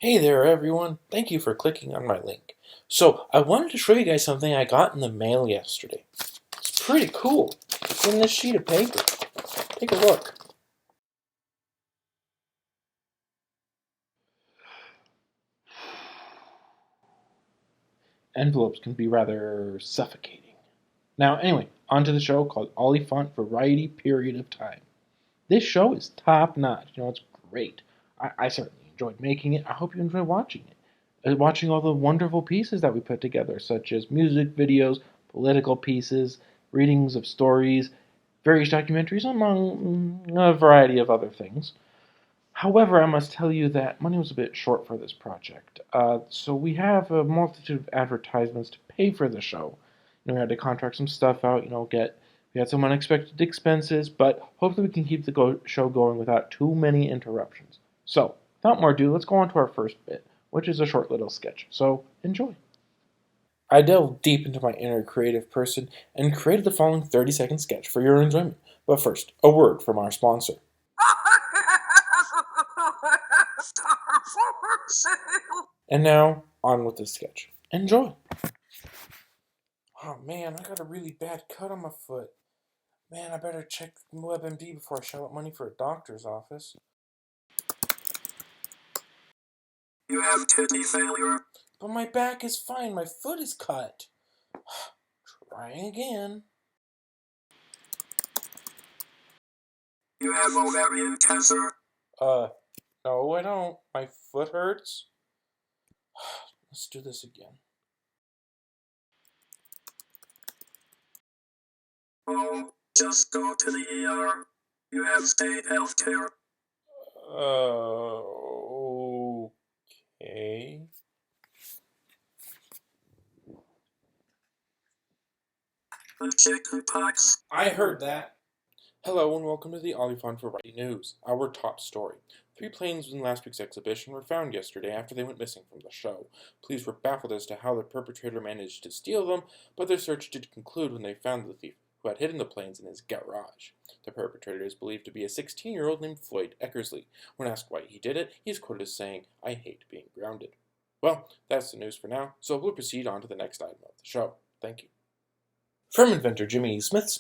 Hey there, everyone. Thank you for clicking on my link. So, I wanted to show you guys something I got in the mail yesterday. It's pretty cool. It's in this sheet of paper. Take a look. Envelopes can be rather suffocating. Now, anyway, on to the show called Olyphant Variety Period of Time. This show is top notch. It's great. I certainly enjoyed making it. I hope you enjoy watching it. Watching all the wonderful pieces that we put together, such as music videos, political pieces, readings of stories, various documentaries, among a variety of other things. However, I must tell you that money was a bit short for this project. So we have a multitude of advertisements to pay for the show. We had to contract some stuff out, we had some unexpected expenses, but hopefully we can keep the show going without too many interruptions. So, without more ado, let's go on to our first bit, which is a short little sketch. So, enjoy. I delved deep into my inner creative person and created the following 30-second sketch for your enjoyment. But first, a word from our sponsor. And now, on with the sketch. Enjoy. Oh man, I got a really bad cut on my foot. Man, I better check WebMD before I shell out money for a doctor's office. You have kidney failure. But my back is fine. My foot is cut. Trying again. You have ovarian cancer. No, I don't. My foot hurts. Let's do this again. Oh, just go to the ER. You have state health care. Okay. The chickenpox. I heard that. Hello and welcome to the Olyphant Variety News, our top story. 3 planes in last week's exhibition were found yesterday after they went missing from the show. Police were baffled as to how the perpetrator managed to steal them, but their search did conclude when they found the thief, who had hidden the planes in his garage. The perpetrator is believed to be a 16-year-old named Floyd Eckersley. When asked why he did it, he is quoted as saying, "I hate being grounded." Well, that's the news for now, so we'll proceed on to the next item of the show. Thank you. From inventor Jimmy Smith,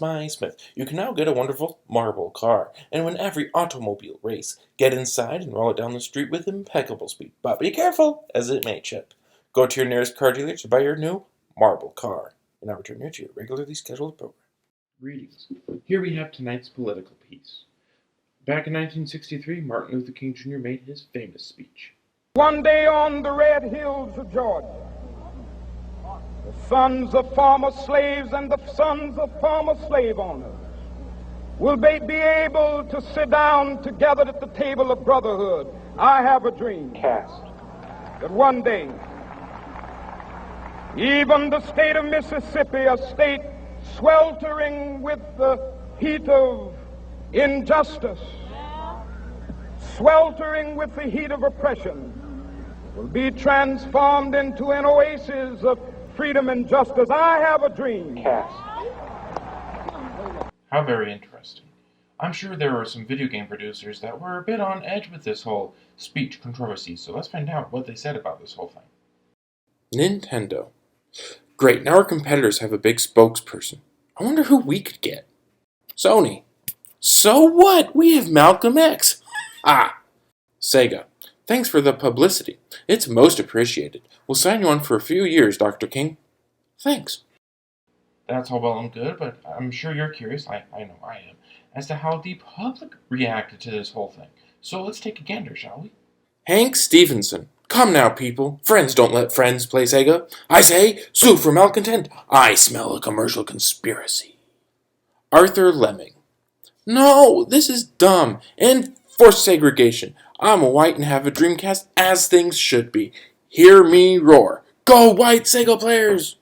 you can now get a wonderful marble car and win every automobile race. Get inside and roll it down the street with impeccable speed, but be careful, as it may chip. Go to your nearest car dealer to buy your new marble car. And now return here to your regularly scheduled program. Greetings. Here we have tonight's political piece. Back in 1963, Martin Luther King Jr. made his famous speech. One day on the red hills of Georgia, the sons of former slaves and the sons of former slave owners will be able to sit down together at the table of brotherhood. I have a dream that one day, even the state of Mississippi, a state sweltering with the heat of injustice, sweltering with the heat of oppression, will be transformed into an oasis of freedom and justice. I have a dream. How very interesting. I'm sure there were some video game producers that were a bit on edge with this whole speech controversy, so let's find out what they said about this whole thing. Nintendo. Great, now our competitors have a big spokesperson. I wonder who we could get. Sony. So what? We have Malcolm X. Sega. Thanks for the publicity. It's most appreciated. We'll sign you on for a few years, Dr. King. Thanks. That's all well and good, but I'm sure you're curious, I know I am, as to how the public reacted to this whole thing. So let's take a gander, shall we? Hank Stevenson. Come now, people. Friends don't let friends play Sega. I say, sue for malcontent. I smell a commercial conspiracy. Arthur Lemming. No, this is dumb. Enforce segregation. I'm a white and have a Dreamcast as things should be. Hear me roar. Go white Sega players!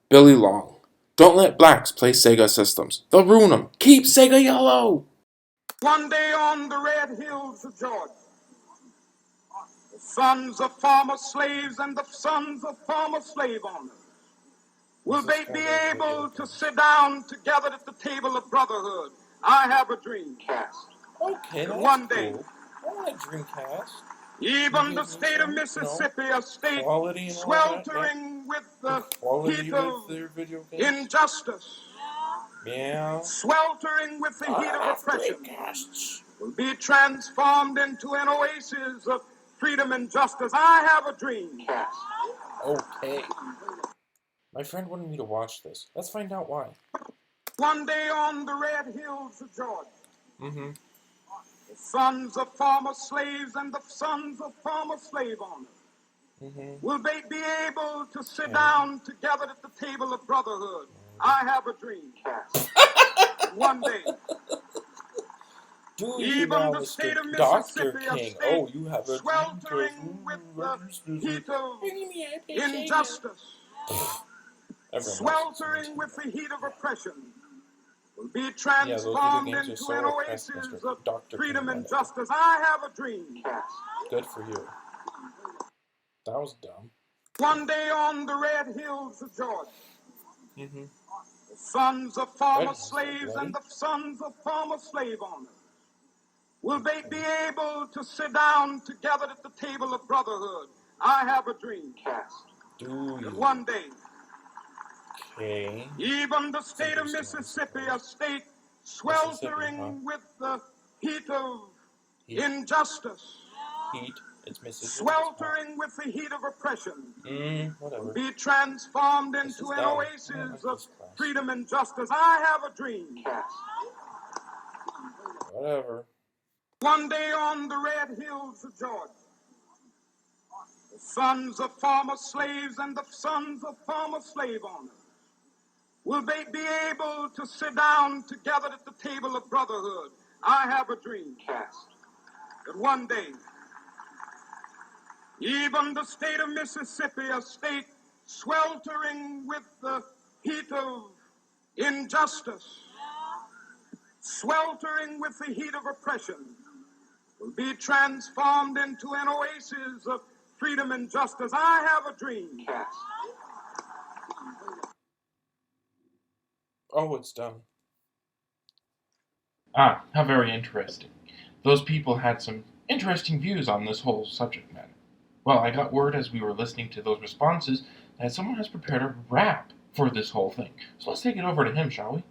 Billy Long. Don't let blacks play Sega systems. They'll ruin them. Keep Sega yellow! One day on the red hills of Georgia, the sons of former slaves and the sons of former slave owners will they be able to sit down together at the table of brotherhood. I have a dream. Okay, that's one day, cool. I like Dreamcast. Even the state of Mississippi, a state sweltering with the heat of injustice, sweltering with the heat of oppression, will be transformed into an oasis of freedom and justice. I have a dream. Okay. My friend wanted me to watch this. Let's find out why. One day on the red hills of Georgia, the sons of former slaves and the sons of former slave owners will they be able to sit down together at the table of brotherhood. I have a dream. One day, even the state of Mississippi, a state sweltering with the heat of injustice, sweltering with the heat of oppression, will be transformed into an oasis of freedom and justice. I have a dream. Good for you. That was dumb. One day on the red hills of Georgia, the sons of former slaves and the sons of former slave owners will they be able to sit down together at the table of brotherhood. I have a dream. One day, even the state of Mississippi, a state sweltering with the heat of injustice, sweltering with the heat of oppression, be transformed into an oasis of freedom and justice. I have a dream. Whatever. One day on the red hills of Georgia, the sons of former slaves and the sons of former slave owners will they be able to sit down together at the table of brotherhood. I have a dream that one day, even the state of Mississippi, a state sweltering with the heat of injustice, sweltering with the heat of oppression, will be transformed into an oasis of freedom and justice. I have a dream. Oh, it's done. Ah, how very interesting. Those people had some interesting views on this whole subject matter. Well, I got word as we were listening to those responses that someone has prepared a rap for this whole thing. So let's take it over to him, shall we?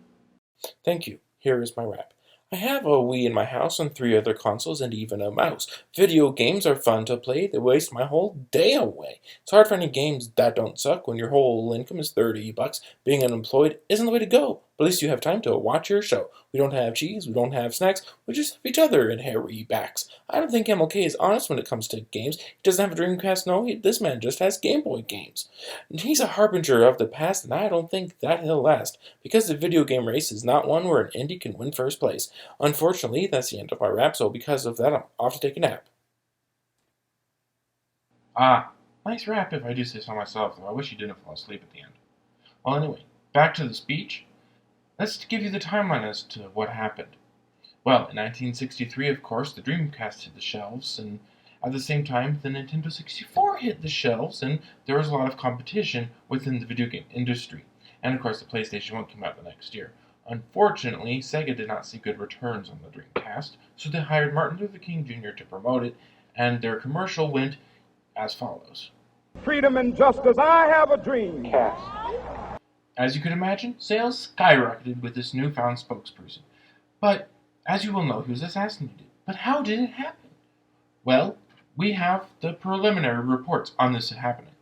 Thank you. Here is my rap. I have a Wii in my house and 3 other consoles and even a mouse. Video games are fun to play. They waste my whole day away. It's hard for any games that don't suck when your whole income is $30. Being unemployed isn't the way to go. But at least you have time to watch your show. We don't have cheese. We don't have snacks. We just have each other and hairy backs. I don't think MLK is honest when it comes to games. He doesn't have a Dreamcast. No, this man just has Game Boy games. And he's a harbinger of the past, and I don't think that he'll last. Because the video game race is not one where an indie can win first place. Unfortunately, that's the end of my rap, so because of that, I'm off to take a nap. Ah, nice rap if I do say so myself, though I wish you didn't fall asleep at the end. Well, anyway, back to the speech. Let's give you the timeline as to what happened. Well, in 1963, of course, the Dreamcast hit the shelves, and at the same time, the Nintendo 64 hit the shelves, and there was a lot of competition within the video game industry. And of course, the PlayStation 1 came out the next year. Unfortunately, Sega did not see good returns on the Dreamcast, so they hired Martin Luther King Jr. to promote it, and their commercial went as follows. Freedom and justice, I have a dream. As you can imagine, sales skyrocketed with this newfound spokesperson. But, as you will know, he was assassinated. But how did it happen? Well, we have the preliminary reports on this happening.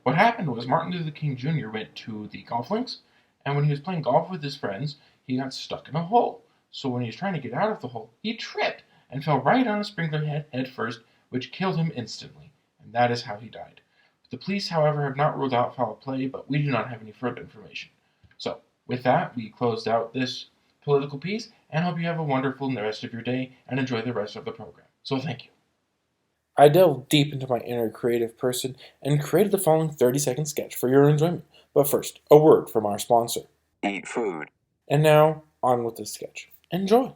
What happened was Martin Luther King Jr. went to the golf links, and when he was playing golf with his friends, he got stuck in a hole. So when he was trying to get out of the hole, he tripped and fell right on a sprinkler head first, which killed him instantly. And that is how he died. The police, however, have not ruled out foul play, but we do not have any further information. So, with that, we closed out this political piece, and hope you have a wonderful rest of your day, and enjoy the rest of the program. So, thank you. I delved deep into my inner creative person, and created the following 30-second sketch for your enjoyment. But first, a word from our sponsor. Eat food. And now, on with the sketch. Enjoy.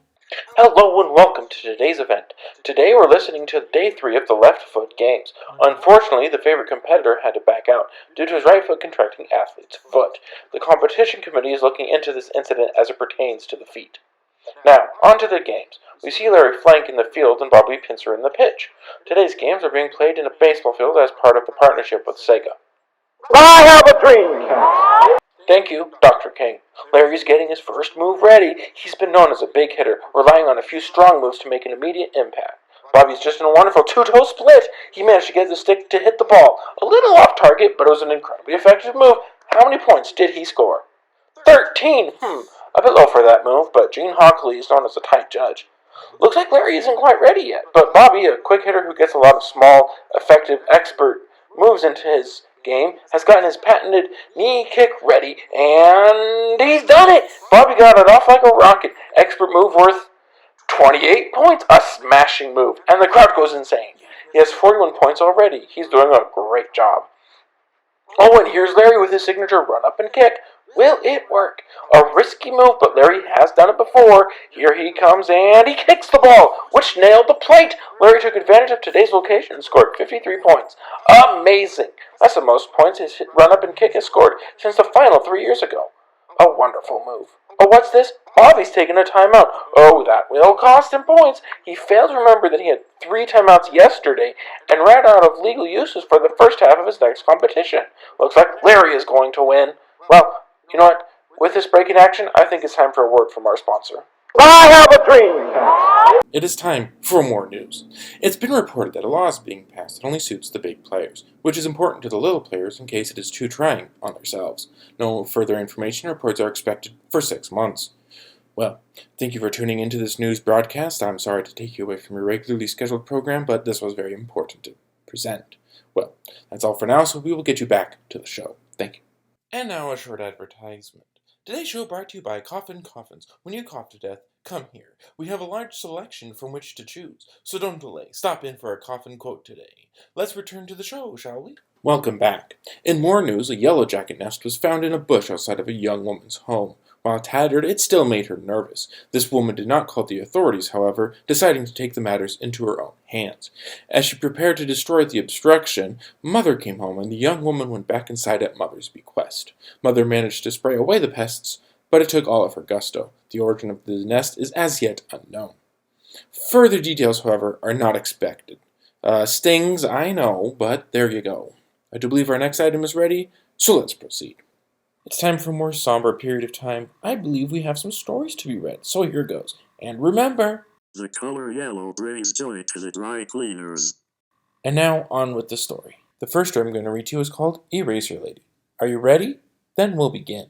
Hello and welcome to today's event. Today we're listening to day 3 of the left foot games. Unfortunately, the favorite competitor had to back out due to his right foot contracting athlete's foot. The competition committee is looking into this incident as it pertains to the feet. Now, on to the games. We see Larry flank in the field and Bobby Pincer in the pitch. Today's games are being played in a baseball field as part of the partnership with Sega. I have a dream. Thank you, Dr. King. Larry's getting his first move ready. He's been known as a big hitter, relying on a few strong moves to make an immediate impact. Bobby's just in a wonderful two-toe split. He managed to get the stick to hit the ball. A little off target, but it was an incredibly effective move. How many points did he score? 13! A bit low for that move, but Gene Hockley is known as a tight judge. Looks like Larry isn't quite ready yet, but Bobby, a quick hitter who gets a lot of small, effective, expert moves into his game, has gotten his patented knee kick ready, and he's done it! Bobby got it off like a rocket. Expert move worth 28 points, a smashing move, and the crowd goes insane. He has 41 points already. He's doing a great job. Oh, and here's Larry with his signature run up and kick. Will it work? A risky move, but Larry has done it before. Here he comes, and he kicks the ball, which nailed the plate. Larry took advantage of today's location and scored 53 points. Amazing! That's the most points his run up and kick has scored since the final 3 years ago. A wonderful move. Oh, what's this? Bobby's taking a timeout. Oh, that will cost him points. He failed to remember that he had 3 timeouts yesterday and ran out of legal uses for the first half of his next competition. Looks like Larry is going to win. Well, you know what? With this break in action, I think it's time for a word from our sponsor. I have a dream. It is time for more news. It's been reported that a law is being passed that only suits the big players, which is important to the little players in case it is too trying on themselves. No further information reports are expected for 6 months. Well, thank you for tuning into this news broadcast. I'm sorry to take you away from your regularly scheduled program, but this was very important to present. Well, that's all for now, so we will get you back to the show. Thank you. And now a short advertisement. Today's show brought to you by Coffin Coffins. When you cough to death, come here. We have a large selection from which to choose, so don't delay. Stop in for a coffin quote today. Let's return to the show, shall we? Welcome back. In more news, a yellow jacket nest was found in a bush outside of a young woman's home. While tattered, it still made her nervous. This woman did not call the authorities, however, deciding to take the matters into her own hands. As she prepared to destroy the obstruction, Mother came home, and the young woman went back inside at Mother's bequest. Mother managed to spray away the pests, but it took all of her gusto. The origin of the nest is as yet unknown. Further details, however, are not expected. Stings, I know, but there you go. I do believe our next item is ready, so let's proceed. It's time for a more somber period of time. I believe we have some stories to be read, so here goes. And remember, the color yellow brings joy to the dry cleaners. And now, on with the story. The first story I'm going to read to you is called Eraser Lady. Are you ready? Then we'll begin.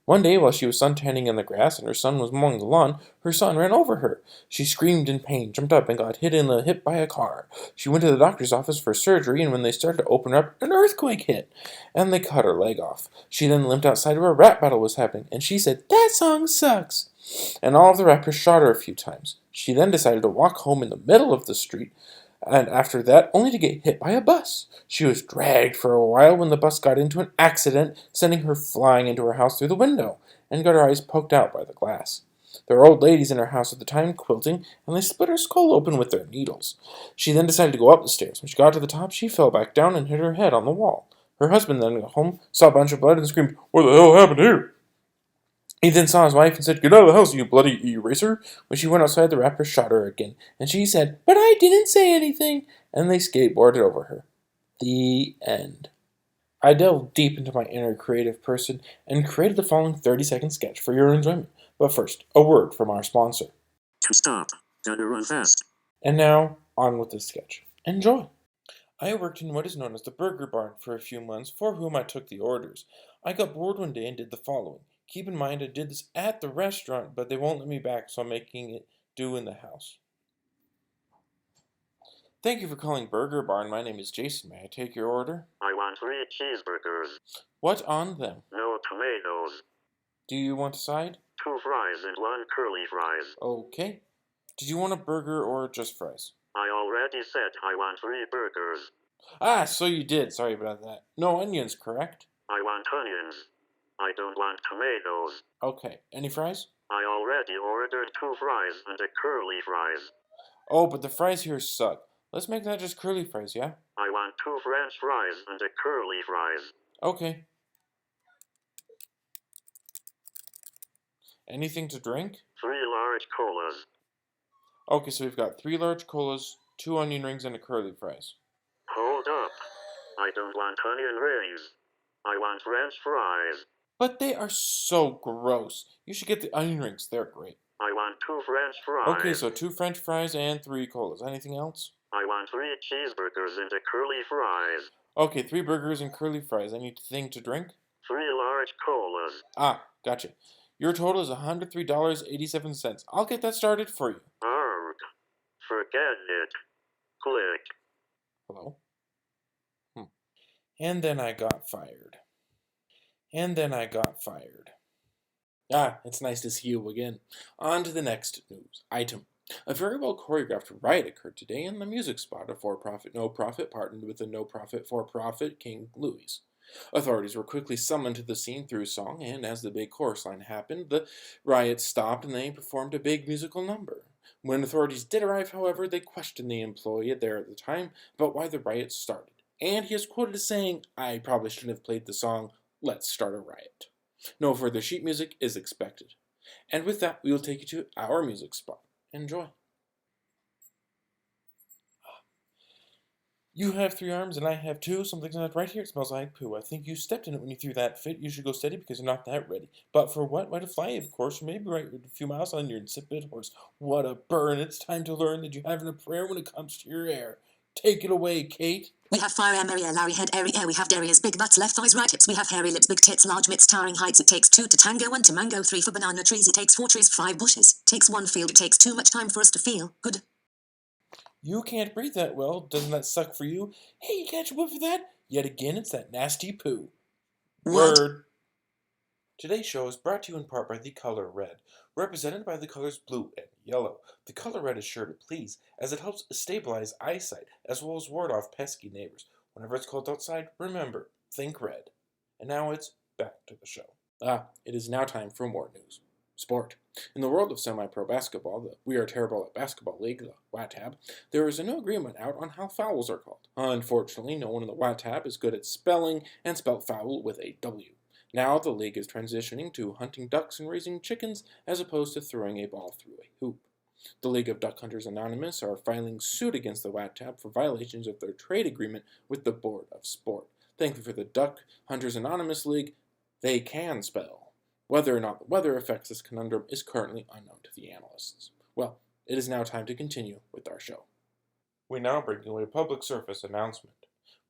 One day, while she was suntanning in the grass and her son was mowing the lawn, her son ran over her. She screamed in pain, jumped up, and got hit in the hip by a car. She went to the doctor's office for surgery, and when they started to open her up, an earthquake hit, and they cut her leg off. She then limped outside where a rap battle was happening, and she said, "That song sucks!" And all of the rappers shot her a few times. She then decided to walk home in the middle of the street, and after that, only to get hit by a bus. She was dragged for a while when the bus got into an accident, sending her flying into her house through the window, and got her eyes poked out by the glass. There were old ladies in her house at the time quilting, and they split her skull open with their needles. She then decided to go up the stairs. When she got to the top, she fell back down and hit her head on the wall. Her husband then got home, saw a bunch of blood, and screamed, "What the hell happened here?" He then saw his wife and said, "Get out of the house, you bloody eraser." When she went outside, the rappers shot her again, and she said, "But I didn't say anything," and they skateboarded over her. The end. I delved deep into my inner creative person and created the following 30-second sketch for your enjoyment. But first, a word from our sponsor. To stop, gotta run fast. And now, on with the sketch. Enjoy! I worked in what is known as the Burger Barn for a few months, for whom I took the orders. I got bored one day and did the following. Keep in mind I did this at the restaurant, but they won't let me back, so I'm making it do in the house. Thank you for calling Burger Barn. My name is Jason. May I take your order? I want 3 cheeseburgers. What on them? No tomatoes. Do you want a side? 2 fries and 1 curly fries. Okay. Did you want a burger or just fries? I already said I want 3 burgers. Ah, so you did. Sorry about that. No onions, correct? I want onions. I don't want tomatoes. Okay. Any fries? I already ordered 2 fries and a curly fries. Oh, but the fries here suck. Let's make that just curly fries, yeah? I want 2 French fries and a curly fries. Okay. Anything to drink? 3 large colas. Okay, so we've got 3 large colas, 2 onion rings, and a curly fries. Hold up. I don't want onion rings. I want French fries. But they are so gross. You should get the onion rings. They're great. I want 2 French fries. Okay, so 2 French fries and 3 colas. Anything else? I want 3 cheeseburgers and a curly fries. Okay, 3 burgers and curly fries. Anything to drink? 3 large colas. Ah, gotcha. Your total is $103.87. I'll get that started for you. Arg. Forget it. Click. Hello? And then I got fired. Ah, it's nice to see you again. On to the next news item. A very well choreographed riot occurred today in the music spot of for-profit, no-profit partnered with the no-profit, for-profit King Louis. Authorities were quickly summoned to the scene through song, and as the big chorus line happened, the riot stopped and they performed a big musical number. When authorities did arrive, however, they questioned the employee there at the time about why the riot started. And he is quoted as saying, "I probably shouldn't have played the song, let's start a riot." No further sheet music is expected. And with that, we will take you to our music spot. Enjoy. You have 3 arms and I have 2. Something's not right here. It smells like poo. I think you stepped in it when you threw that fit. You should go steady because you're not that ready. But for what? Why to fly, of course. Or maybe right a few miles on your insipid horse. What a burn. It's time to learn that you haven't a prayer when it comes to your air. Take it away, Kate. We have fire, area, Larry, head, airy, air. We have derrieres, big butts, left thighs, right hips. We have hairy lips, big tits, large mitts, towering heights. It takes 2 to tango, 1 to mango, 3 for banana trees. It takes 4 trees, 5 bushes. Takes 1 field. It takes too much time for us to feel good. You can't breathe that well. Doesn't that suck for you? Hey, you catch a whiff of that? Yet again, it's that nasty poo. What? Word. Today's show is brought to you in part by the color red, represented by the colors blue and yellow. The color red is sure to please, as it helps stabilize eyesight, as well as ward off pesky neighbors. Whenever it's cold outside, remember, think red. And now it's back to the show. It is now time for more news. Sport. In the world of semi-pro basketball, the We Are Terrible at Basketball League, the WATAB, there is a new agreement out on how fouls are called. Unfortunately, no one in the WATAB is good at spelling and spelt foul with a W. Now the league is transitioning to hunting ducks and raising chickens as opposed to throwing a ball through a hoop. The League of Duck Hunters Anonymous are filing suit against the WATAB for violations of their trade agreement with the Board of Sport. Thankfully for the Duck Hunters Anonymous League, they can spell. Whether or not the weather affects this conundrum is currently unknown to the analysts. Well, it is now time to continue with our show. We now bring you a public service announcement.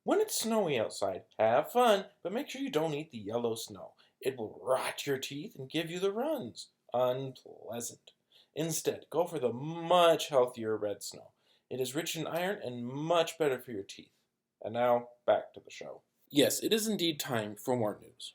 When it's snowy outside, have fun, but make sure you don't eat the yellow snow. It will rot your teeth and give you the runs. Unpleasant. Instead, go for the much healthier red snow. It is rich in iron and much better for your teeth. And now, back to the show. Yes, it is indeed time for more news.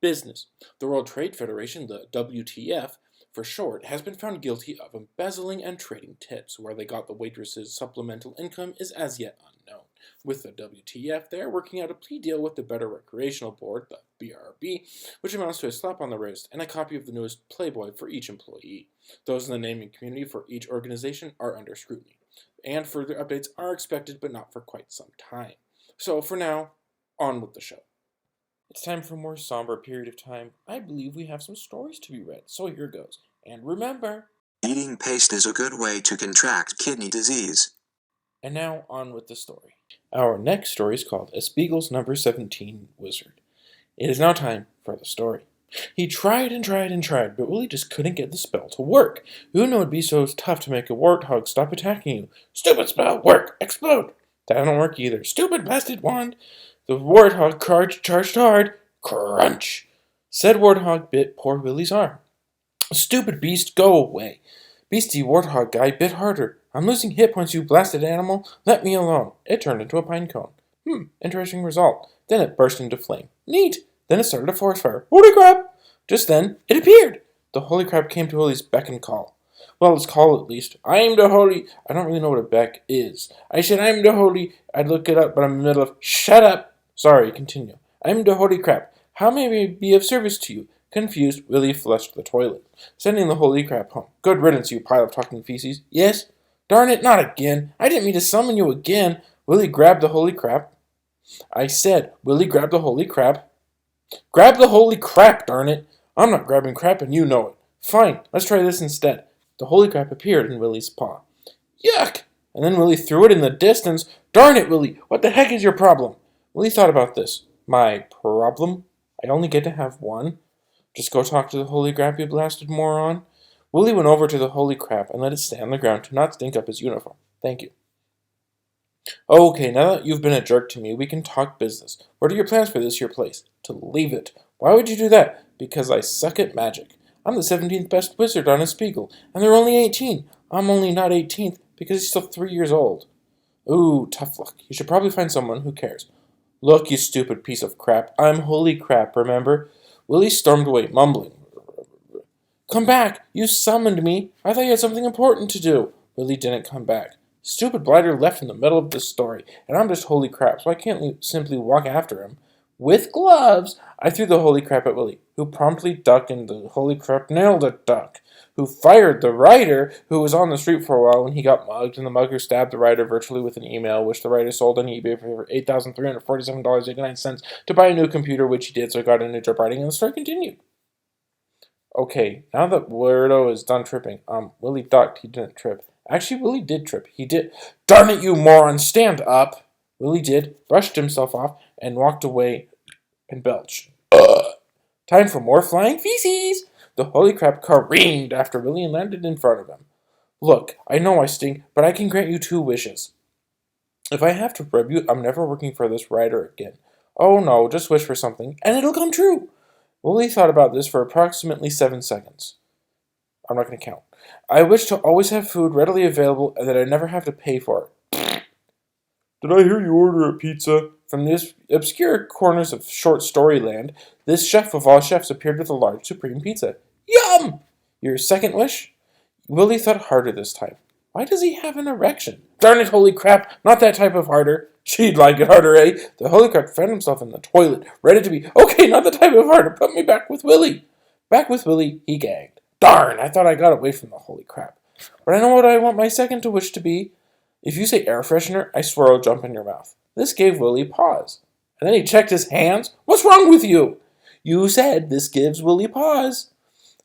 Business. The World Trade Federation, the WTF for short, has been found guilty of embezzling and trading tips. Where they got the waitress's supplemental income is as yet unknown. With the WTF, they are working out a plea deal with the Better Recreational Board, the BRB, which amounts to a slap on the wrist and a copy of the newest Playboy for each employee. Those in the naming community for each organization are under scrutiny, and further updates are expected, but not for quite some time. So for now, on with the show. It's time for a more somber period of time. I believe we have some stories to be read, so here goes. And remember, eating paste is a good way to contract kidney disease. And now, on with the story. Our next story is called A Spiegel's Number 17 Wizard. It is now time for the story. He tried and tried and tried, but Willie just couldn't get the spell to work. Who knew it'd be so tough to make a warthog stop attacking you? Stupid spell, work, explode! That don't work either. Stupid blasted wand! The warthog charged hard. Crunch! Said warthog bit poor Willie's arm. Stupid beast, go away. Beastie warthog guy bit harder. I'm losing hit points, you blasted animal. Let me alone. It turned into a pine cone. Interesting result. Then it burst into flame. Neat. Then it started a forest fire. Holy crap! Just then, it appeared. The holy crap came to Willie's beck and call. Well, let's call at least. I am the holy... I don't really know what a beck is. I said I'm the holy... I'd look it up, but I'm in the middle of... Shut up! Sorry, continue. I'm the holy crap. How may we be of service to you? Confused, Willie flushed the toilet, sending the holy crap home. Good riddance, you pile of talking feces. Yes? Darn it, not again. I didn't mean to summon you again. Willie grabbed the holy crap. I said, Willie grabbed the holy crap. Grab the holy crap, darn it. I'm not grabbing crap and you know it. Fine, let's try this instead. The holy crap appeared in Willie's paw. Yuck! And then Willie threw it in the distance. Darn it, Willie! What the heck is your problem? Willie thought about this. My problem? I only get to have one? Just go talk to the holy crap, you blasted moron. Willie went over to the holy crap and let it stay on the ground to not stink up his uniform. Thank you. Okay, now that you've been a jerk to me, we can talk business. What are your plans for this here place? To leave it. Why would you do that? Because I suck at magic. I'm the 17th best wizard on a Spiegel, and they're only 18. I'm only not 18th because he's still 3 years old. Ooh, tough luck. You should probably find someone who cares. Look, you stupid piece of crap. I'm holy crap, remember? Willie stormed away, mumbling. Come back! You summoned me! I thought you had something important to do! Willie didn't come back. Stupid blighter left in the middle of the story, and I'm just holy crap, so I can't simply walk after him. With gloves, I threw the holy crap at Willie, who promptly ducked, and the holy crap nailed a duck, who fired the writer, who was on the street for a while when he got mugged, and the mugger stabbed the writer virtually with an email, which the writer sold on eBay for $8,347.89 to buy a new computer, which he did, so he got a new job writing, and the story continued. Okay, now that Weirdo is done tripping, Willie ducked, he didn't trip. Actually, Willie did trip. He did. Darn it, you moron, stand up! Willie did, brushed himself off, and walked away and belched. Time for more flying feces! The holy crap careened after Willie and landed in front of him. Look, I know I stink, but I can grant you 2 wishes. If I have to rub you, I'm never working for this writer again. Oh no, just wish for something, and it'll come true! Willie thought about this for approximately 7 seconds. I'm not going to count. I wish to always have food readily available and that I never have to pay for it. Did I hear you order a pizza? From the obscure corners of short story land, this chef of all chefs appeared with a large supreme pizza. Yum! Your second wish? Willie thought harder this time. Why does he have an erection? Darn it, holy crap! Not that type of harder. She'd like it harder, eh? The holy crap found himself in the toilet, ready to be, okay, not the type of harder. Put me back with Willie. Back with Willie, he gagged. Darn, I thought I got away from the holy crap. But I know what I want my second to wish to be. If you say air freshener, I swear I'll jump in your mouth. This gave Willie pause. And then he checked his hands. What's wrong with you? You said this gives Willie pause.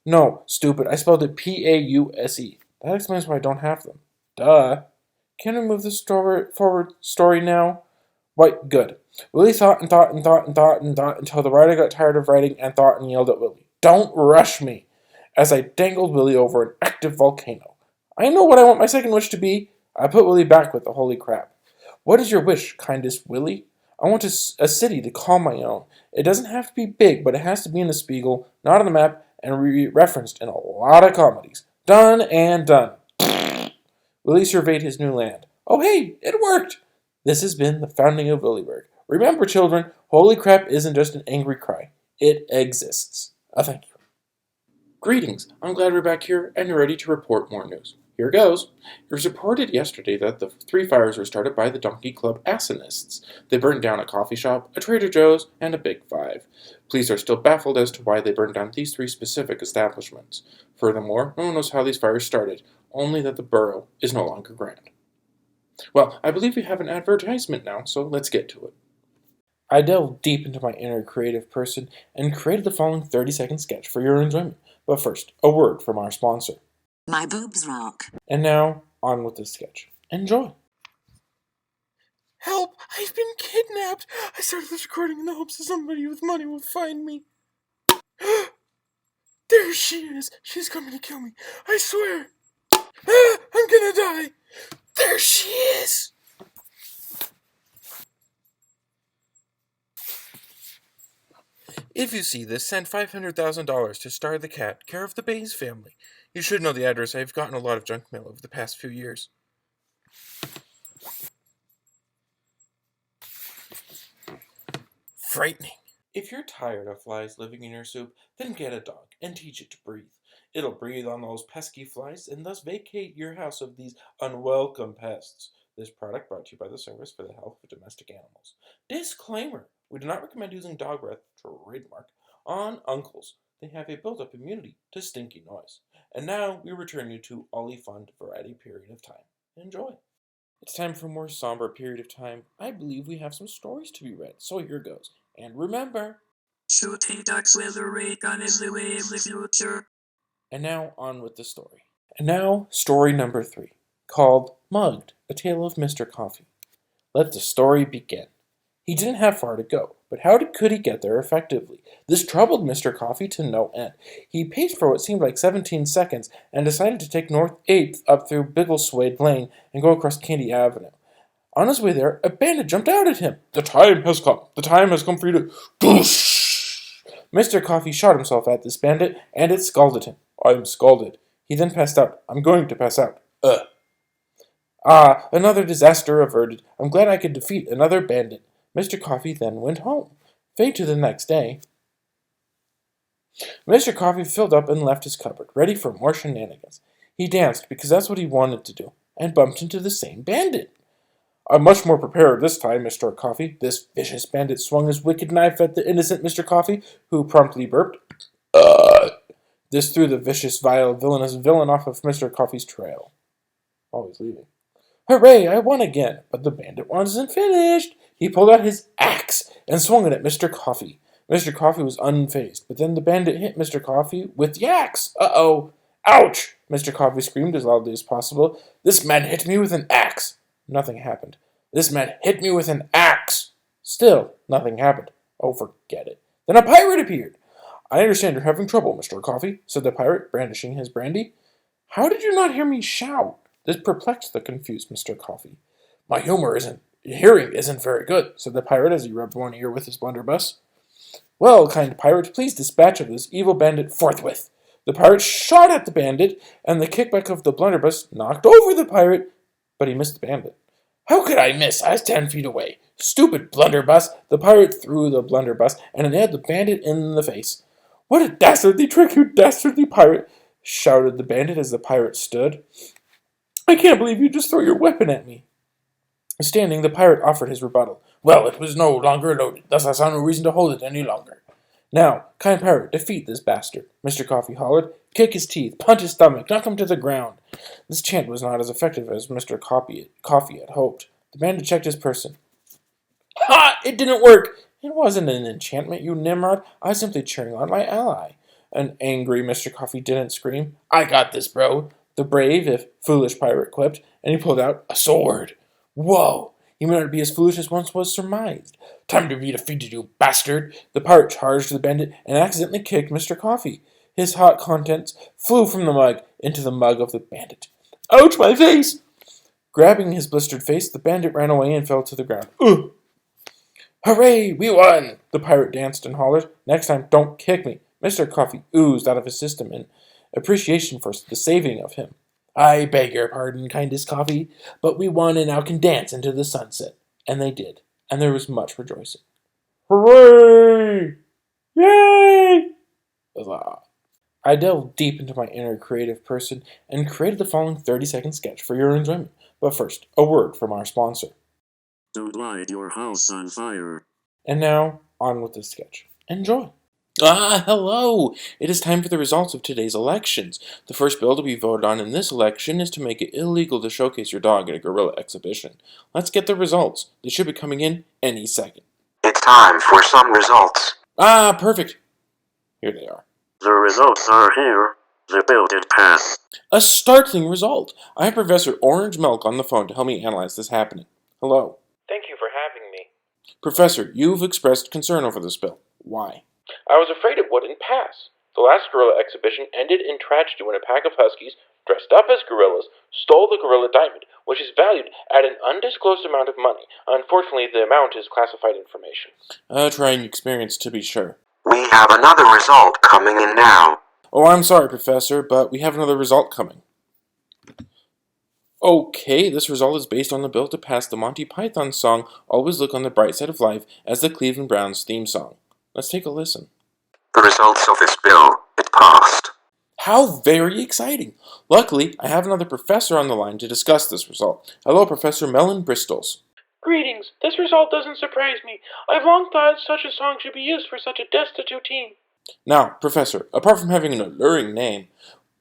No, stupid, I spelled it P-A-U-S-E. That explains why I don't have them. Duh. Can we move the forward story now? Right, good. Willie thought and thought and thought and thought and thought until the writer got tired of writing and thought and yelled at Willie. Don't rush me! As I dangled Willie over an active volcano. I know what I want my second wish to be. I put Willie back with the holy crap. What is your wish, kindest Willie? I want a city to call my own. It doesn't have to be big, but it has to be in the Spiegel, not on the map, and referenced in a lot of comedies. Done and done. Willie surveyed his new land. Oh hey, it worked! This has been the founding of Willieburg. Remember, children, holy crap isn't just an angry cry. It exists. Thank you. Greetings, I'm glad we're back here and you're ready to report more news. Here goes. It was reported yesterday that the 3 fires were started by the Donkey Club arsonists. They burned down a coffee shop, a Trader Joe's, and a Big Five. Police are still baffled as to why they burned down these 3 specific establishments. Furthermore, no one knows how these fires started, only that the borough is no longer grand. Well, I believe we have an advertisement now, so let's get to it. I delved deep into my inner creative person and created the following 30-second sketch for your enjoyment. But first, a word from our sponsor. My boobs rock. And now, on with the sketch. Enjoy. Help! I've been kidnapped! I started this recording in the hopes that somebody with money will find me. There she is! She's coming to kill me. I swear! I'm gonna die! There she is! If you see this, send $500,000 to Star the Cat, care of the Bays family. You should know the address. I've gotten a lot of junk mail over the past few years. Frightening. If you're tired of flies living in your soup, then get a dog and teach it to breathe. It'll breathe on those pesky flies and thus vacate your house of these unwelcome pests. This product brought to you by the Service for the Health of Domestic Animals. Disclaimer. We do not recommend using dog breath, trademark, on uncles. They have a built-up immunity to stinky noise. And now we return you to Olyphant variety period of time. Enjoy. It's time for a more somber period of time. I believe we have some stories to be read, so here goes. And remember, shooting ducks with a ray gun is the way of the future. And now on with the story. And now, story number 3, called Mugged, A Tale of Mr. Coffee. Let the story begin. He didn't have far to go, but how could he get there effectively? This troubled Mr. Coffee to no end. He paced for what seemed like 17 seconds and decided to take North 8th up through Biggleswade Lane and go across Candy Avenue. On his way there, a bandit jumped out at him. "The time has come. The time has come for you to..." Doosh! Mr. Coffee shot himself at this bandit, and it scalded him. "I'm scalded." He then passed out. "I'm going to pass out. Ah, another disaster averted. I'm glad I could defeat another bandit." Mr. Coffee then went home. Fade to the next day. Mr. Coffee filled up and left his cupboard, ready for more shenanigans. He danced, because that's what he wanted to do, and bumped into the same bandit. "I'm much more prepared this time, Mr. Coffee." This vicious bandit swung his wicked knife at the innocent Mr. Coffee, who promptly burped. This threw the vicious, vile, villainous villain off of Mr. Coffee's trail. Always leaving. "Hooray, I won again!" But the bandit wasn't finished. He pulled out his axe and swung it at Mr. Coffee. Mr. Coffee was unfazed, but then the bandit hit Mr. Coffee with the axe. Uh-oh! "Ouch!" Mr. Coffee screamed as loudly as possible. "This man hit me with an axe." Nothing happened. "This man hit me with an axe." Still, nothing happened. Oh, forget it. Then a pirate appeared. "I understand you're having trouble, Mr. Coffee," said the pirate, brandishing his brandy. "How did you not hear me shout?" This perplexed the confused Mr. Coffee. "My hearing isn't very good," said the pirate as he rubbed one ear with his blunderbuss. "Well, kind pirate, please dispatch of this evil bandit forthwith." The pirate shot at the bandit, and the kickback of the blunderbuss knocked over the pirate, but he missed the bandit. "How could I miss? I was 10 feet away. Stupid blunderbuss!" The pirate threw the blunderbuss, and it nailed the bandit in the face. "What a dastardly trick, you dastardly pirate!" shouted the bandit as the pirate stood. "I can't believe you just threw your weapon at me." Standing, the pirate offered his rebuttal. "Well, it was no longer loaded, thus I saw no reason to hold it any longer." "Now, kind pirate, defeat this bastard," Mr. Coffee hollered. "Kick his teeth, punch his stomach, knock him to the ground." This chant was not as effective as Mr. Coffee had hoped. The bandit checked his person. "Ha! It didn't work!" "It wasn't an enchantment, you Nimrod. I was simply cheering on my ally." An angry Mr. Coffee didn't scream. "I got this, bro," the brave, if foolish pirate quipped, and he pulled out a sword. Whoa! He may not be as foolish as once was surmised. "Time to be defeated, you bastard!" The pirate charged the bandit and accidentally kicked Mr. Coffee. His hot contents flew from the mug into the mug of the bandit. "Ouch, my face!" Grabbing his blistered face, the bandit ran away and fell to the ground. Ugh! "Hooray, we won!" The pirate danced and hollered. "Next time, don't kick me." Mr. Coffee oozed out of his system in appreciation for the saving of him. "I beg your pardon, kindest Coffee, but we won and now can dance into the sunset." And they did, and there was much rejoicing. "Hooray! Yay!" Huzzah. I delved deep into my inner creative person and created the following 30-second sketch for your enjoyment. But first, a word from our sponsor. Don't light your house on fire. And now, on with the sketch. Enjoy. Hello! It is time for the results of today's elections. The first bill to be voted on in this election is to make it illegal to showcase your dog at a gorilla exhibition. Let's get the results. They should be coming in any second. It's time for some results. Perfect. Here they are. The results are here. The bill did pass. A startling result. I have Professor Orange Milk on the phone to help me analyze this happening. Hello. Thank you for having me. Professor, you've expressed concern over this bill. Why? I was afraid it wouldn't pass. The last gorilla exhibition ended in tragedy when a pack of huskies, dressed up as gorillas, stole the gorilla diamond, which is valued at an undisclosed amount of money. Unfortunately, the amount is classified information. A trying experience, to be sure. We have another result coming in now. Oh, I'm sorry, Professor, but we have another result coming. Okay, this result is based on the bill to pass the Monty Python song Always Look on the Bright Side of Life as the Cleveland Browns theme song. Let's take a listen. The results of this bill, it passed. How very exciting! Luckily, I have another professor on the line to discuss this result. Hello, Professor Mellon Bristols. Greetings. This result doesn't surprise me. I've long thought such a song should be used for such a destitute team. Now, Professor, apart from having an alluring name,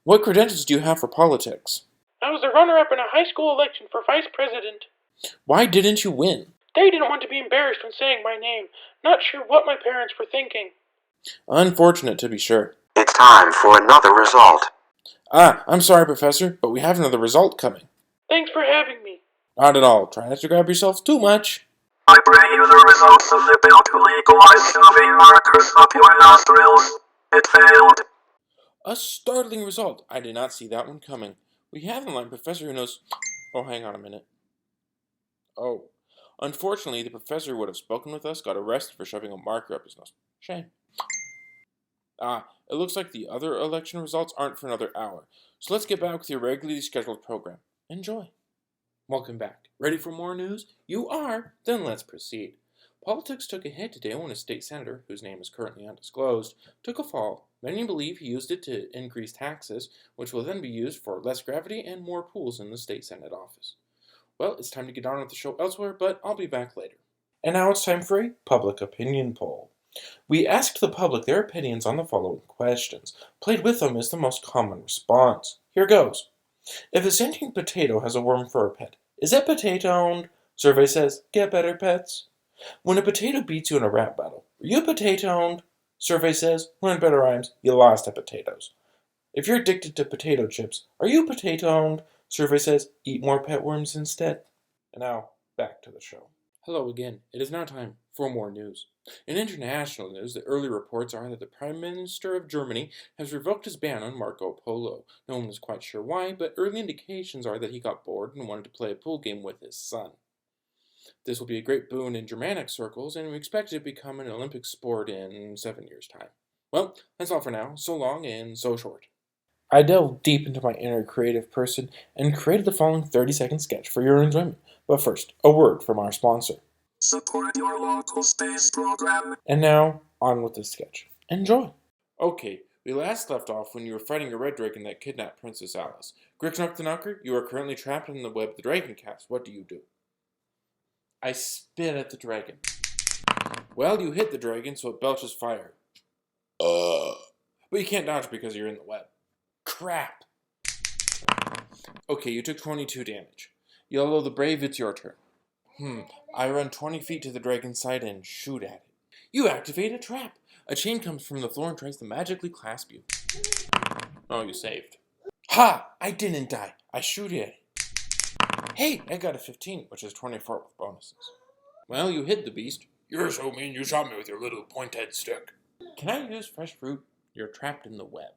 what credentials do you have for politics? I was the runner-up in a high school election for vice president. Why didn't you win? They didn't want to be embarrassed when saying my name. Not sure what my parents were thinking. Unfortunate, to be sure. It's time for another result. I'm sorry, Professor, but we have another result coming. Thanks for having me. Not at all. Try not to grab yourself too much. I bring you the results of the bill to legalize shoving markers up your nostrils. It failed. A startling result. I did not see that one coming. We have in line Professor who knows... Oh, hang on a minute. Oh. Unfortunately, the professor who would have spoken with us got arrested for shoving a marker up his nose. Shame. It looks like the other election results aren't for another hour. So let's get back with your regularly scheduled program. Enjoy. Welcome back. Ready for more news? You are? Then let's proceed. Politics took a hit today when a state senator, whose name is currently undisclosed, took a fall. Many believe he used it to increase taxes, which will then be used for less gravity and more pools in the state senate office. Well, it's time to get on with the show elsewhere, but I'll be back later. And now it's time for a public opinion poll. We asked the public their opinions on the following questions. Played with them is the most common response. Here goes. If a sentient potato has a worm for a pet, is it potato-owned? Survey says, get better pets. When a potato beats you in a rap battle, are you potato-owned? Survey says, learn better rhymes, you lost at potatoes. If you're addicted to potato chips, are you potato-owned? Survey says, eat more pet worms instead. And now, back to the show. Hello again. It is now time for more news. In international news, the early reports are that the Prime Minister of Germany has revoked his ban on Marco Polo. No one is quite sure why, but early indications are that he got bored and wanted to play a pool game with his son. This will be a great boon in Germanic circles, and we expect it to become an Olympic sport in 7 years' time. Well, that's all for now. So long and so short. I delved deep into my inner creative person and created the following 30-second sketch for your enjoyment. But first, a word from our sponsor. Support your local space program. And now, on with the sketch. Enjoy. Okay, we last left off when you were fighting a red dragon that kidnapped Princess Alice. Grixnock the Knocker, you are currently trapped in the web the dragon casts. What do you do? I spit at the dragon. Well, you hit the dragon, so it belches fire. But you can't dodge because you're in the web. Crap. Okay, you took 22 damage. Yellow the Brave, it's your turn. I run 20 feet to the dragon's side and shoot at it. You activate a trap. A chain comes from the floor and tries to magically clasp you. Oh, you saved. Ha! I didn't die. I shoot at it. Hey, I got a 15, which is 24 with bonuses. Well, you hit the beast. You're so mean you shot me with your little pointed stick. Can I use fresh fruit? You're trapped in the web.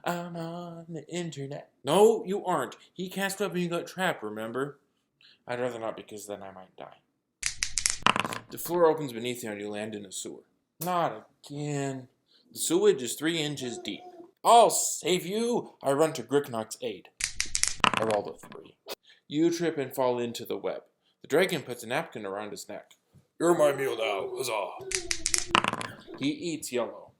I'm on the internet. No, you aren't. He cast web and you got trapped, remember? I'd rather not because then I might die. The floor opens beneath you and you land in a sewer. Not again. The sewage is 3 inches deep. I'll save you. I run to Grixnock's aid. I rolled a 3. You trip and fall into the web. The dragon puts a napkin around his neck. You're my meal now, huzzah. He eats Yellow.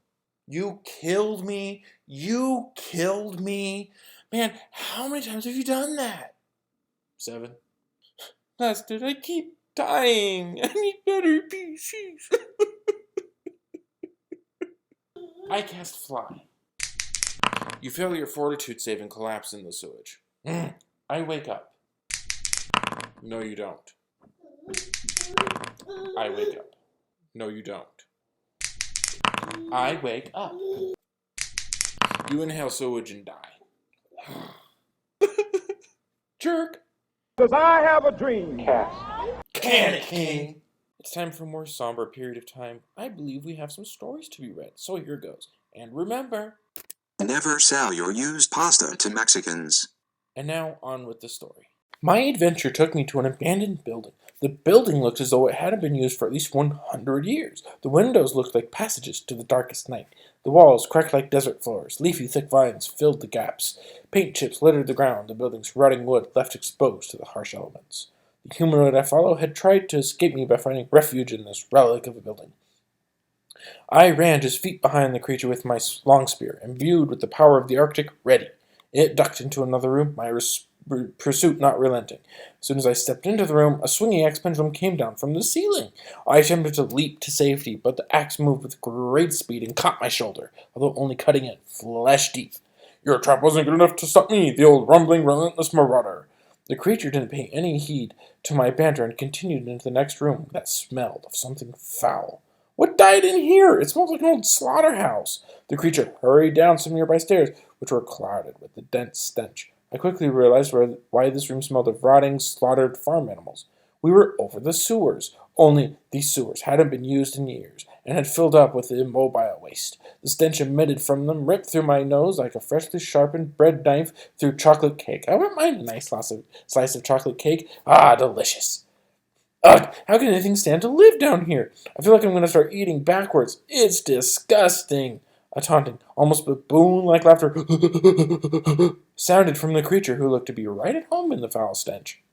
You killed me. You killed me. Man, how many times have you done that? 7. Bastard, I keep dying. I need better PCs. I cast Fly. You fail your fortitude save and collapse in the sewage. I wake up. No, you don't. I wake up. No, you don't. I wake up. You inhale sewage and die. Jerk. Because I have a dream. Can King. It's time for a more somber period of time. I believe we have some stories to be read, so here goes. And remember, Never sell your used pasta to Mexicans. And now, on with the story. My adventure took me to an abandoned building. The building looked as though it hadn't been used for at least 100 years. The windows looked like passages to the darkest night. The walls cracked like desert floors. Leafy, thick vines filled the gaps. Paint chips littered the ground. The building's rotting wood left exposed to the harsh elements. The humanoid I followed had tried to escape me by finding refuge in this relic of a building. I ran just feet behind the creature with my long spear, imbued with the power of the Arctic, ready. It ducked into another room, my pursuit not relenting. As soon as I stepped into the room, a swinging axe pendulum came down from the ceiling. I attempted to leap to safety, but the axe moved with great speed and caught my shoulder, although only cutting it flesh deep. Your trap wasn't good enough to stop me, the old rumbling, relentless marauder. The creature didn't pay any heed to my banter and continued into the next room that smelled of something foul. What died in here? It smells like an old slaughterhouse. The creature hurried down some nearby stairs, which were clouded with a dense stench. I quickly realized why this room smelled of rotting, slaughtered farm animals. We were over the sewers. Only these sewers hadn't been used in years and had filled up with immobile waste. The stench emitted from them ripped through my nose like a freshly sharpened bread knife through chocolate cake. I wouldn't mind a nice slice of chocolate cake. Ah, delicious. Ugh, how can anything stand to live down here? I feel like I'm going to start eating backwards. It's disgusting. A taunting, almost baboon-like laughter sounded from the creature who looked to be right at home in the foul stench.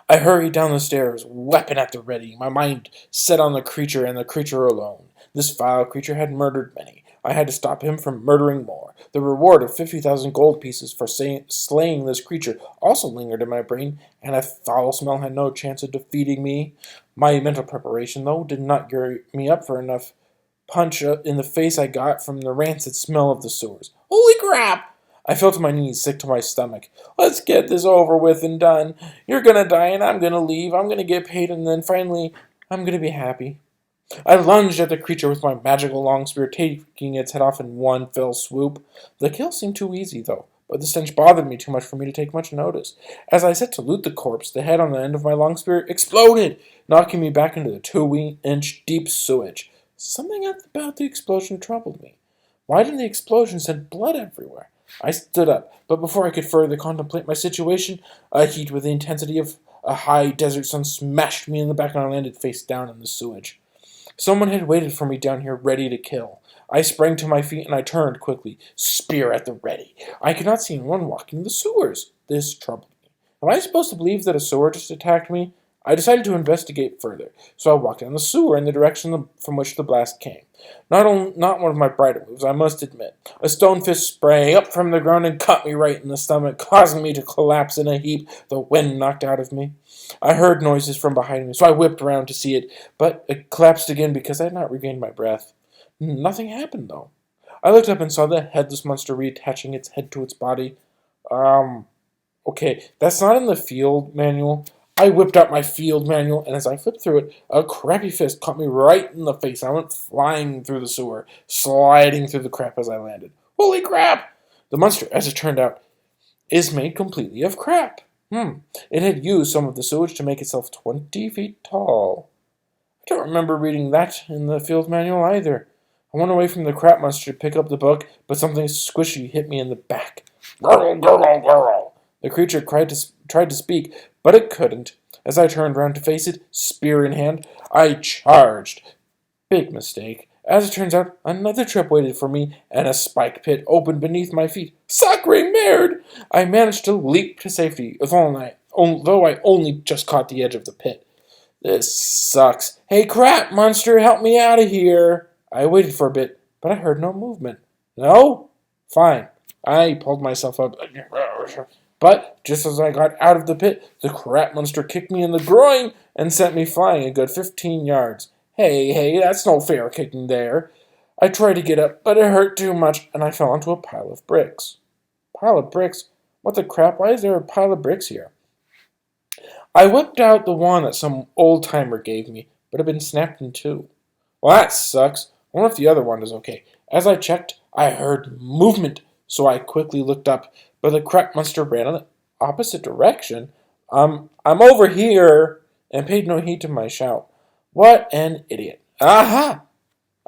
I hurried down the stairs, weapon at the ready, my mind set on the creature and the creature alone. This vile creature had murdered many. I had to stop him from murdering more. The reward of 50,000 gold pieces for slaying this creature also lingered in my brain, and a foul smell had no chance of defeating me. My mental preparation, though, did not gear me up for enough punch in the face I got from the rancid smell of the sewers. Holy crap! I fell to my knees, sick to my stomach. Let's get this over with and done. You're gonna die and I'm gonna leave. I'm gonna get paid and then finally I'm gonna be happy. I lunged at the creature with my magical long spear, taking its head off in one fell swoop. The kill seemed too easy, though, but the stench bothered me too much for me to take much notice. As I set to loot the corpse, the head on the end of my long spear exploded, knocking me back into the 2-inch deep sewage. Something about the explosion troubled me. Why did the explosion send blood everywhere? I stood up, but before I could further contemplate my situation, a heat with the intensity of a high desert sun smashed me in the back and I landed face down in the sewage. Someone had waited for me down here ready to kill. I sprang to my feet and I turned quickly, spear at the ready. I could not see anyone walking the sewers. This troubled me. Am I supposed to believe that a sewer just attacked me? I decided to investigate further, so I walked down the sewer in the direction from which the blast came. Not one of my brighter moves, I must admit. A stone fist sprang up from the ground and cut me right in the stomach, causing me to collapse in a heap, the wind knocked out of me. I heard noises from behind me, so I whipped around to see it, but it collapsed again because I had not regained my breath. Nothing happened, though. I looked up and saw the headless monster reattaching its head to its body. Okay, that's not in the field manual. I whipped out my field manual, and as I flipped through it, a crappy fist caught me right in the face. I went flying through the sewer, sliding through the crap as I landed. Holy crap! The monster, as it turned out, is made completely of crap. It had used some of the sewage to make itself 20 feet tall. I don't remember reading that in the field manual either. I went away from the crap monster to pick up the book, but something squishy hit me in the back. Gurgle, gurgle, gurgle. The creature tried to speak, but it couldn't. As I turned round to face it, spear in hand, I charged. Big mistake. As it turns out, another trap waited for me, and a spike pit opened beneath my feet. Sacre merde! I managed to leap to safety, although I only just caught the edge of the pit. This sucks. Hey, crap, monster, help me out of here! I waited for a bit, but I heard no movement. No? Fine. I pulled myself up. But just as I got out of the pit, the crap monster kicked me in the groin and sent me flying a good 15 yards. Hey, that's no fair kicking there. I tried to get up, but it hurt too much, and I fell onto a pile of bricks. Pile of bricks? What the crap? Why is there a pile of bricks here? I whipped out the wand that some old-timer gave me, but it had been snapped in two. Well, that sucks. I wonder if the other one is okay. As I checked, I heard movement, so I quickly looked up, but the crap monster ran in the opposite direction. I'm over here, and paid no heed to my shout. What an idiot. Aha!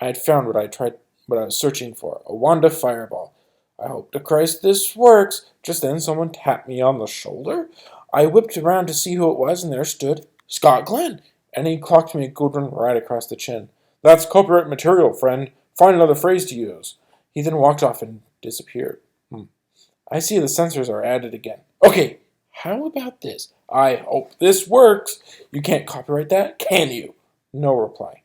I had found what I was searching for, a wand of fireball. I hope to Christ this works. Just then someone tapped me on the shoulder. I whipped around to see who it was, and there stood Scott Glenn, and he clocked me a good one right across the chin. That's copyright material, friend. Find another phrase to use. He then walked off and disappeared. I see the sensors are added again. Okay, how about this? I hope this works. You can't copyright that, can you? No reply.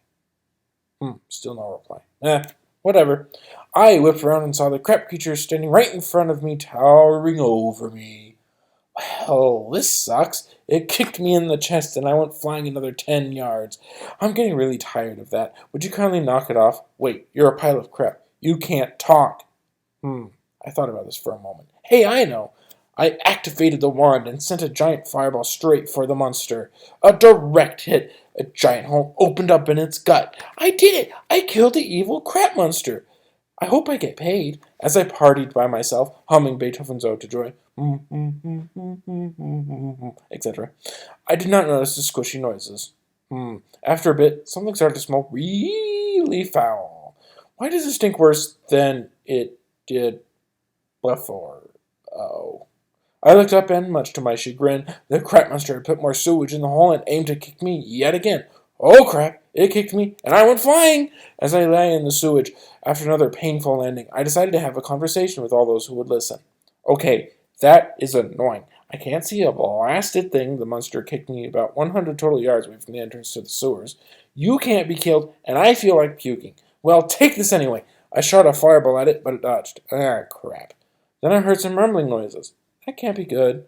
Still no reply. Whatever. I whipped around and saw the crap creature standing right in front of me, towering over me. Well, this sucks. It kicked me in the chest and I went flying another 10 yards. I'm getting really tired of that. Would you kindly knock it off? Wait, you're a pile of crap. You can't talk. I thought about this for a moment. Hey, I know. I activated the wand and sent a giant fireball straight for the monster. A direct hit. A giant hole opened up in its gut. I did it! I killed the evil crap monster! I hope I get paid, as I partied by myself, humming Beethoven's Ode to Joy, etc. I did not notice the squishy noises. After a bit, something started to smell really foul. Why does it stink worse than it did before? Oh. I looked up and, much to my chagrin, the crap monster had put more sewage in the hole and aimed to kick me yet again. Oh crap! It kicked me, and I went flying! As I lay in the sewage, after another painful landing, I decided to have a conversation with all those who would listen. Okay, that is annoying. I can't see a blasted thing. The monster kicked me about 100 total yards away from the entrance to the sewers. You can't be killed, and I feel like puking. Well, take this anyway. I shot a fireball at it, but it dodged. Ah, crap. Then I heard some rumbling noises. That can't be good.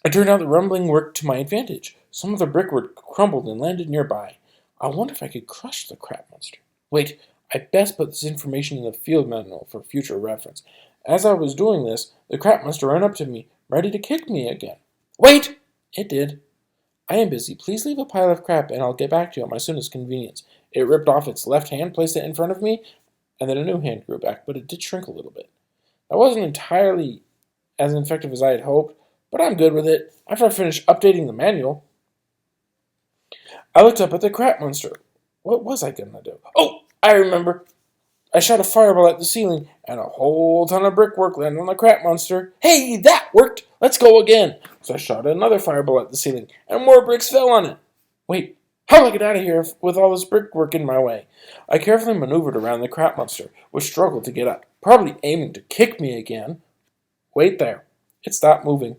It turned out the rumbling worked to my advantage. Some of the brickwork crumbled and landed nearby. I wonder if I could crush the crap monster. Wait, I best put this information in the field manual for future reference. As I was doing this, the crap monster ran up to me, ready to kick me again. Wait! It did. I am busy. Please leave a pile of crap, and I'll get back to you at my soonest convenience. It ripped off its left hand, placed it in front of me, and then a new hand grew back, but it did shrink a little bit. That wasn't entirely as effective as I had hoped, but I'm good with it. After I finished updating the manual, I looked up at the crap monster. What was I going to do? Oh, I remember. I shot a fireball at the ceiling, and a whole ton of brickwork landed on the crap monster. Hey, that worked! Let's go again! So I shot another fireball at the ceiling, and more bricks fell on it. Wait, how do I get out of here with all this brickwork in my way? I carefully maneuvered around the crap monster, which struggled to get up, probably aiming to kick me again. Wait there. It stopped moving.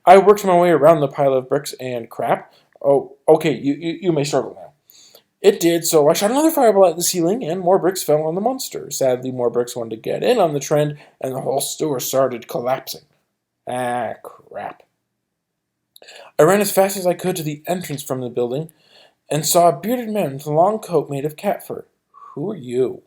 I worked my way around the pile of bricks and crap. Oh, okay, you may struggle now. It did, so I shot another fireball at the ceiling, and more bricks fell on the monster. Sadly, more bricks wanted to get in on the trend, and the whole sewer started collapsing. Ah, crap. I ran as fast as I could to the entrance from the building, and saw a bearded man with a long coat made of cat fur. Who are you?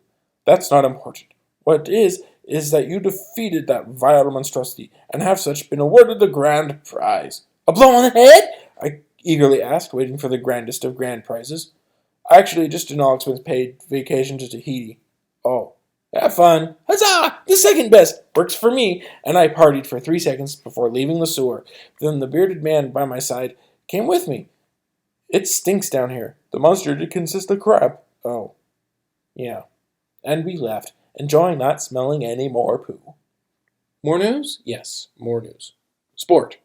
That's not important. What it is that you defeated that vile monstrosity, and have such been awarded the grand prize. A blow on the head? I eagerly asked, waiting for the grandest of grand prizes. Actually, just an all-expense-paid vacation to Tahiti. Oh, have fun. Huzzah! The second best! Works for me. And I partied for 3 seconds before leaving the sewer. Then the bearded man by my side came with me. It stinks down here. The monster did consist of crap. Oh, yeah. And we left, enjoying not smelling any more poo. More news? Yes, more news. Sport.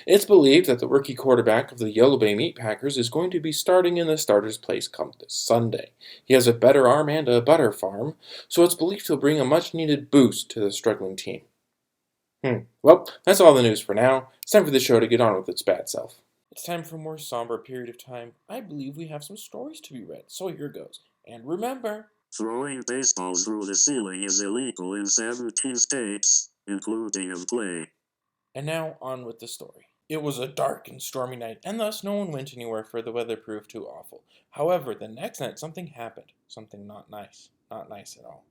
It's believed that the rookie quarterback of the Yellow Bay Meat Packers is going to be starting in the starter's place come this Sunday. He has a better arm and a butter farm, so it's believed he'll bring a much-needed boost to the struggling team. Well, that's all the news for now. It's time for the show to get on with its bad self. It's time for a more somber period of time. I believe we have some stories to be read, so here goes. And remember, Throwing baseballs through the ceiling is illegal in 17 states, including in play. And now on with the story. It was a dark and stormy night, and thus no one went anywhere, for the weather proved too awful. However, the next night something happened. Something not nice. Not nice at all.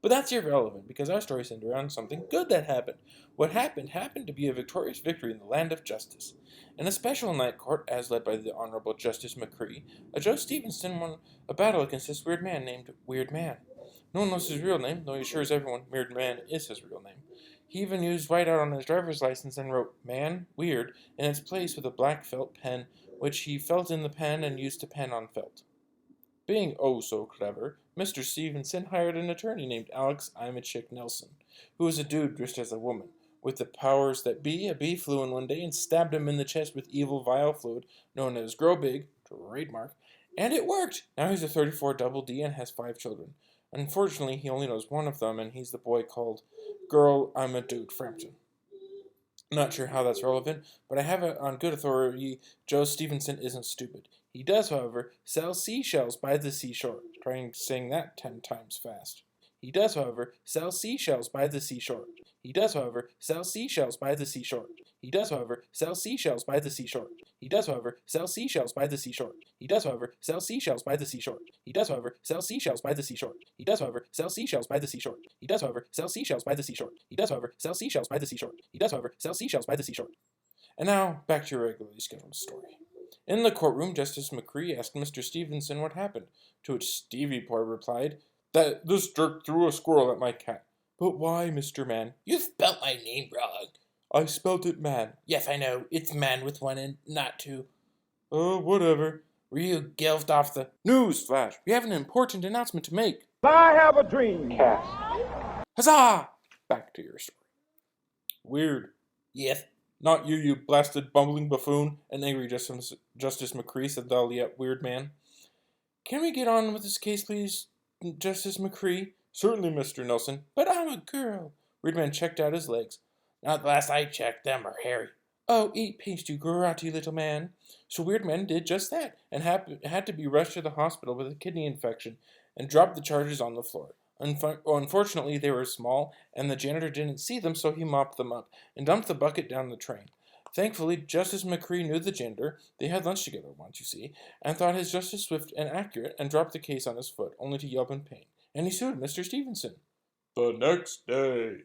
But that's irrelevant, because our story centered around something good that happened. What happened to be a victorious victory in the land of justice. In a special night court, as led by the Honorable Justice McCree, a Joe Stevenson won a battle against this weird man named Weird Man. No one knows his real name, though he assures everyone Weird Man is his real name. He even used whiteout on his driver's license and wrote "Man, Weird" in its place with a black felt pen, which he felt in the pen and used to pen on felt. Being oh so clever, Mr. Stevenson hired an attorney named Alex Imachik Nelson, who was a dude dressed as a woman. With the powers that be, a bee flew in one day and stabbed him in the chest with evil vial fluid, known as Grow Big, trademark, and it worked! Now he's a 34 double D and has 5 children. Unfortunately, he only knows one of them, and he's the boy called Girl, I'm a Dude Frampton. Not sure how that's relevant, but I have it on good authority Joe Stevenson isn't stupid. He does, however, sell seashells by the seashore. Try and sing that 10 times fast. He does, however, sell seashells by the seashore. He does, however, sell seashells by the seashore. He does, however, sell seashells by the seashore. He does, however, sell seashells by the seashore. He does, however, sell seashells by the seashore. He does, however, sell seashells by the seashore. He does, however, sell seashells by the seashore. He does, however, sell seashells by the seashore. He does, however, sell seashells by the seashore. He does, however, sell seashells by the seashore. And now, back to your regularly scheduled story. In the courtroom, Justice McCree asked Mr. Stevenson what happened, to which Stevie Boy replied, "That this jerk threw a squirrel at my cat." "But why, Mr. Man?" You spelt my name wrong. "I spelt it man." Yes, I know. It's man with one and not two. "Oh, whatever." Were you gilfed off the... Newsflash, we have an important announcement to make. I have a dream. Huzzah! Back to your story. Weird. Yes. "Not you, you blasted bumbling buffoon," an angry Justice McCree said the yet weird man. "Can we get on with this case, please, Justice McCree?" "Certainly, Mr. Nelson." "But I'm a girl." Weird man checked out his legs. Not the last I checked, them are hairy. "Oh, eat paste, you grotty little man." So Weird Man did just that, and had to be rushed to the hospital with a kidney infection, and dropped the charges on the floor. Unfortunately, they were small, and the janitor didn't see them, so he mopped them up, and dumped the bucket down the drain. Thankfully, Justice McCree knew the janitor. They had lunch together once, you see, and thought his justice swift and accurate, and dropped the case on his foot, only to yelp in pain. And he sued Mr. Stevenson. The next day.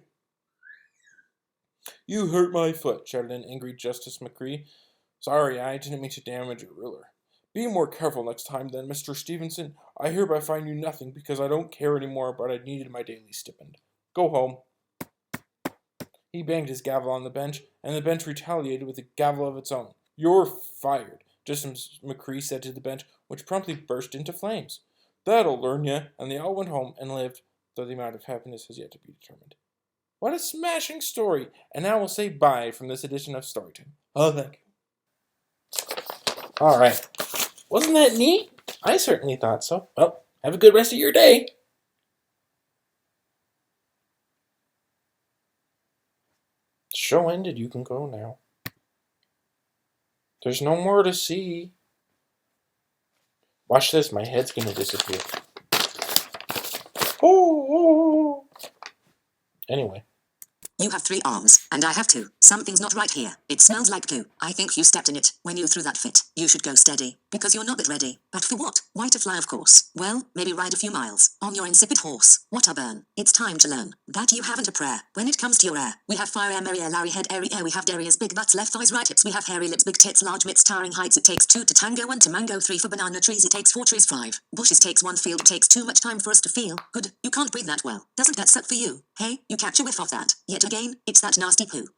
"You hurt my foot," shouted an angry Justice McCree. "Sorry, I didn't mean to damage your ruler." "Be more careful next time, then, Mr. Stevenson. I hereby fine you nothing, because I don't care anymore, but I needed my daily stipend. Go home." He banged his gavel on the bench, and the bench retaliated with a gavel of its own. "You're fired," Justice McCree said to the bench, which promptly burst into flames. "That'll learn ya," and they all went home and lived, though the amount of happiness has yet to be determined. What a smashing story! And now we'll say bye from this edition of Storytime. Oh, thank you. Alright. Wasn't that neat? I certainly thought so. Well, have a good rest of your day. Show ended. You can go now. There's no more to see. Watch this. My head's going to disappear. Oh. Anyway. You have 3 arms, and I have 2. Something's not right here. It smells like poo. I think you stepped in it when you threw that fit. You should go steady, because you're not that ready. But for what? Why to fly, of course. Well, maybe ride a few miles on your insipid horse. What a burn. It's time to learn that you haven't a prayer. When it comes to your air, we have fire air, merry air, Larry head, airy air. We have derrieres, big butts, left thighs, right hips. We have hairy lips, big tits, large mitts, towering heights. It takes 2 to tango, 1 to mango, 3 for banana trees. It takes 4 trees, 5 bushes. Takes 1 field. It takes too much time for us to feel good. You can't breathe that well. Doesn't that suck for you? Hey, you catch a whiff of that. Yet again, it's that nasty poo.